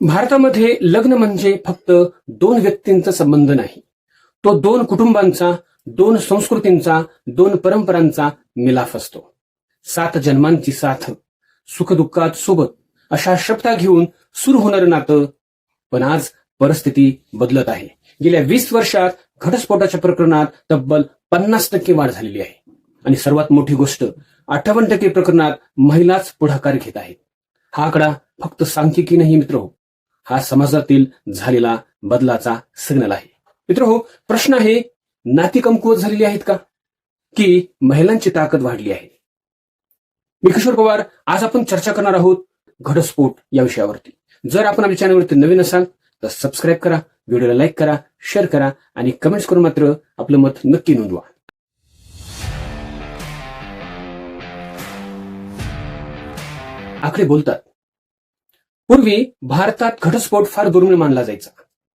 भारतामध्ये लग्न म्हणजे फक्त दोन व्यक्तींचा संबंध नाही. तो दोन कुटुंबांचा, दोन संस्कृतींचा, दोन परंपरांचा मिलाफ असतो. 7 जन्मांची साथ, सुखदुःखात सोबत अशा शब्दा घेऊन सुरू होणारं नातं. पण आज परिस्थिती बदलत आहे. गेल्या 20 वर्षात घटस्फोटाच्या प्रकरणात तब्बल 50% वाढ झालेली आहे. आणि सर्वात मोठी गोष्ट, 58% प्रकरणात महिलाच पुढाकार घेत आहेत. हा आकडा फक्त सांख्यिकी नाही मित्रहो, हा समाजातील झालेला बदलाचा सिग्नल आहे. मित्रहो, प्रश्न आहे, नाती कमकुवत झालेली आहेत का, की महिलांची ताकद वाढली आहे? मी किशोर पवार. आज आपण चर्चा करणार आहोत घटस्फोट या विषयावरती. जर आपण आपल्या चॅनलवरती नवीन असाल तर सबस्क्राईब करा, व्हिडिओला लाईक करा, शेअर करा आणि कमेंट्स करून मात्र आपलं मत नक्की नोंदवा. आकडे बोलतात. पूर्वी भारतात घटस्फोट फार दुर्मिळ मानला जायचा.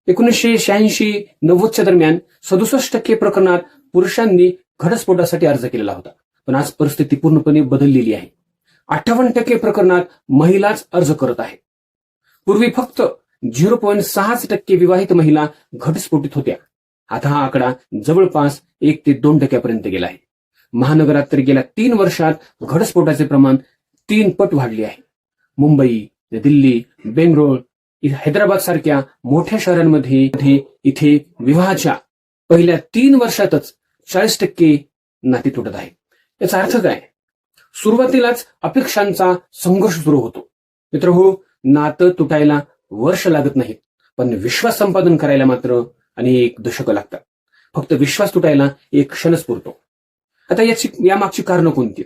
1986-90च्या दरम्यान 67% प्रकरणात पुरुषांनी घटस्फोटासाठी अर्ज केलेला होता. पण आज परिस्थिती पूर्णपणे बदललेली आहे. 58% प्रकरणात महिलाच अर्ज करत आहेत. पूर्वी फक्त 0.6% विवाहित महिला घटस्फोटित होत्या. आता हा आकडा जवळपास 1 ते 2% गेला आहे. महानगरात तर गेल्या 3 वर्षात घटस्फोटाचे प्रमाण 3 पट वाढले आहे. मुंबई, दिल्ली, बेंगलोर, हैदराबाद सारख्या मोठ्या शहरांमध्ये इथे विवाहाच्या पहिल्या 3 वर्षातच 40% नाती तुटत आहेत. याचा अर्थ काय? सुरुवातीलाच अपेक्षांचा संघर्ष सुरू होतो. मित्रहो, नातं तुटायला वर्ष लागत नाहीत, पण विश्वास संपादन करायला मात्र अनेक दशकं लागतात. फक्त विश्वास तुटायला एक क्षणच पुरतो. आता यामागची कारणं कोणती?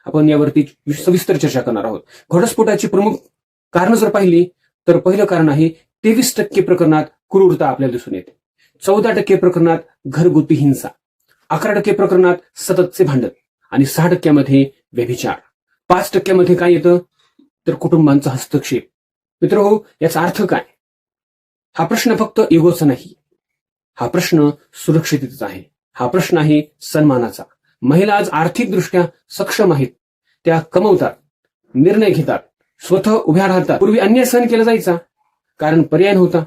आपण यावरती सविस्तर चर्चा करणार आहोत. घटस्फोटाची प्रमुख कारण जर पाहिली तर पहिलं कारण आहे 23% प्रकरणात क्रूरता आपल्याला दिसून येते. 14% प्रकरणात घरगुती हिंसा, 11% प्रकरणात सततचे भांडण आणि 6% व्यभिचार. 5% काय येतं तर कुटुंबांचा हस्तक्षेप. मित्रहो, याचा अर्थ काय? हा प्रश्न फक्त इगोचा नाही, हा प्रश्न सुरक्षिततेचा आहे. हा प्रश्न आहे सन्मानाचा. महिला आज आर्थिकदृष्ट्या सक्षम आहेत. त्या कमवतात, निर्णय घेतात, स्वतः उभ्या राहतात. पूर्वी अन्याय सहन केला जायचा कारण पर्याय नव्हता.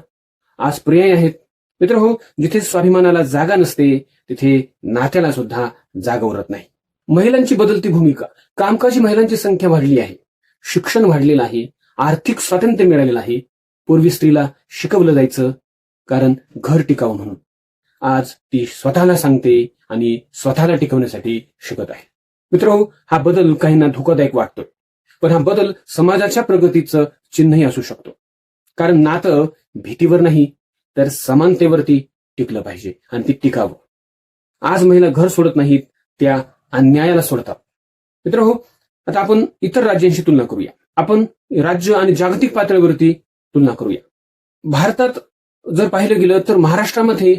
आज पर्याय आहेत. मित्रहो, जिथे स्वाभिमानाला जागा नसते तिथे नात्याला सुद्धा जागा उरत नाही. महिलांची बदलती भूमिका. कामकाजी महिलांची संख्या वाढली आहे, शिक्षण वाढलेलं आहे, आर्थिक स्वातंत्र्य मिळालेलं आहे. पूर्वी स्त्रीला शिकवलं जायचं कारण घर टिकावं म्हणून. आज ती स्वतःला सांगते आणि स्वतःला टिकवण्यासाठी शिकत आहे. मित्रहो, हा बदल काहींना धोकादायक वाटतो, पण हा बदल समाजाच्या प्रगतीचं चिन्हही असू शकतो. कारण नातं भीतीवर नाही तर समानतेवरती टिकलं पाहिजे आणि ती टिकावं. आज महिला घर सोडत नाहीत, त्या अन्यायाला सोडतात. मित्रहो, आता आपण इतर राज्यांशी तुलना करूया. आपण राज्य आणि जागतिक पातळीवरती तुलना करूया. भारतात जर पाहिलं गेलं तर महाराष्ट्रामध्ये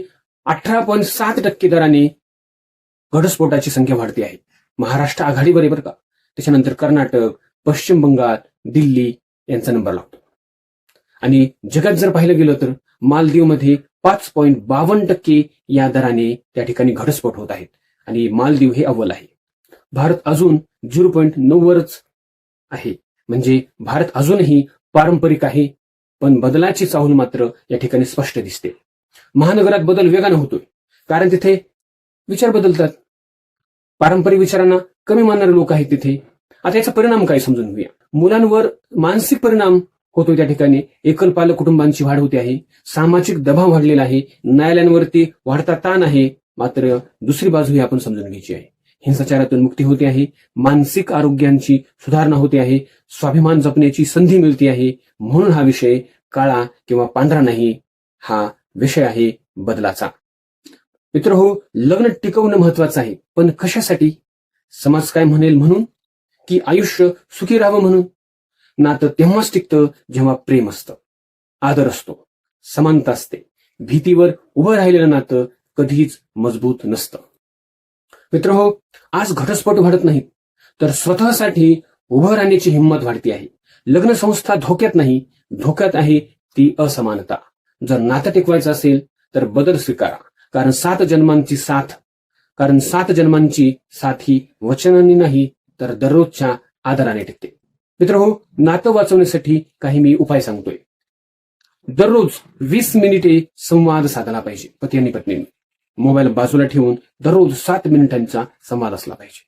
18.7% दराने घटस्फोटाची संख्या वाढती आहे. महाराष्ट्र आघाडीवर आहे बरं का. त्याच्यानंतर कर्नाटक, पश्चिम बंगाल, दिल्ली यांचा नंबर लागतो. आणि जगात जर पाहिलं गेलं तर मालदीवमध्ये 5.52% या दराने त्या ठिकाणी घटस्फोट होत आहेत आणि मालदीव हे अव्वल आहे. भारत अजून 0.9 वरच आहे. म्हणजे भारत अजूनही पारंपरिक आहे, पण बदलाची चाहूल मात्र या ठिकाणी स्पष्ट दिसते. महानगरात बदल वेगाने होतोय कारण तिथे विचार बदलतात. पारंपरिक विचारांना कमी मानणारे लोक आहेत तिथे. आता याचा परिणाम काय समजून घेऊया. मुलांवर मानसिक परिणाम होतोय त्या ठिकाणी. एकलपालक कुटुंबांची वाढ होते आहे. सामाजिक दबाव वाढलेला आहे. न्यायालयांवरती वाढता ताण आहे. मात्र दुसरी बाजू ही आपण समजून घ्यायची आहे. हिंसाचारातून मुक्ती होते आहे. मानसिक आरोग्यांची सुधारणा होते आहे. स्वाभिमान जपण्याची संधी मिळते आहे. म्हणून हा विषय काळा किंवा पांढरा नाही, हा विषय आहे बदलाचा. मित्रहो, लग्न टिकवणं महत्वाचं आहे, पण कशासाठी? समाज काय म्हणेल म्हणून, की आयुष्य सुखी राहावं म्हणून? नातं तेव्हाच टिकतं जेव्हा प्रेम असतं, आदर असतो, समानता असते. भीतीवर उभं राहिलेलं नातं कधीच मजबूत नसतं. मित्रहो, आज घटस्फोट वाढत नाहीत तर स्वतःसाठी उभं राहण्याची हिंमत वाढती आहे. लग्न संस्था धोक्यात नाही, धोक्यात आहे ती असमानता. जर नातं टिकवायचं असेल तर बदल स्वीकारा. कारण 7 जन्मांची साथ ही वचनांनी नाही तर दररोजच्या आदराने टिकते. मित्रहो, नातं वाचवण्यासाठी काही मी उपाय सांगतोय. दररोज 20 मिनिटे संवाद साधला पाहिजे. पती आणि पत्नीने मोबाईल बाजूला ठेवून दररोज 7 मिनिटांचा संवाद असला पाहिजे.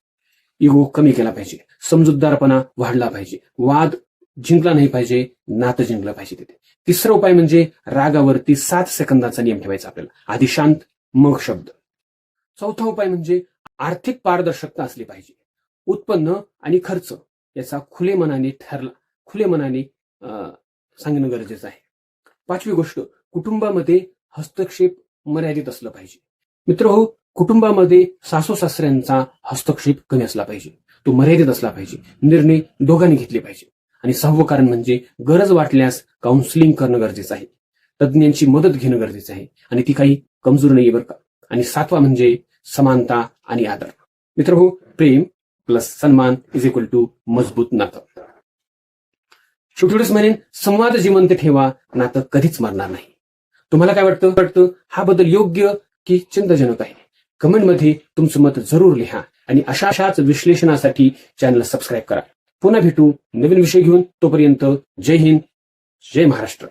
इगो कमी केला पाहिजे. समजूतदारपणा वाढला पाहिजे. वाद जिंकला नाही पाहिजे, नातं जिंकलं पाहिजे तिथे. तिसरा उपाय म्हणजे रागावरती 7 सेकंदाचा नियम ठेवायचा आपल्याला. आधी शांत, मग शब्द. चौथा उपाय म्हणजे आर्थिक पारदर्शकता असली पाहिजे. उत्पन्न आणि खर्च याचा खुले मनाने सांगणं गरजेचं आहे. पाचवी गोष्ट, कुटुंबामध्ये हस्तक्षेप मर्यादित असलं पाहिजे. मित्रहो, कुटुंबामध्ये सासू सासऱ्यांचा हस्तक्षेप कमी असला पाहिजे. तो मर्यादित असला पाहिजे. निर्णय दोघांनी घेतले पाहिजे. आणि 6वं कारण म्हणजे गरज वाटल्यास काउन्सिलिंग करणं गरजेचं आहे. तज्ज्ञांची मदत घेणं गरजेचं आहे. आणि ती काही कमजोर नाहीये बरं का. आणि 7वा म्हणजे समानता आणि आदर. मित्रहो, प्रेम प्लस सन्मान इज इक्वल टू मजबूत नातं. शेवटीच म्हणेन, संवाद जिवंत ठेवा, नातं कधीच मरणार नाही. तुम्हाला काय वाटतं? हा बदल योग्य की चिंताजनक आहे? कमेंटमध्ये तुमचं मत जरूर लिहा. आणि अशाच विश्लेषणासाठी चॅनल सबस्क्राईब करा. पुन्हा भेटू नवीन विषय घेऊन. तोपर्यंत जय हिंद, जय महाराष्ट्र.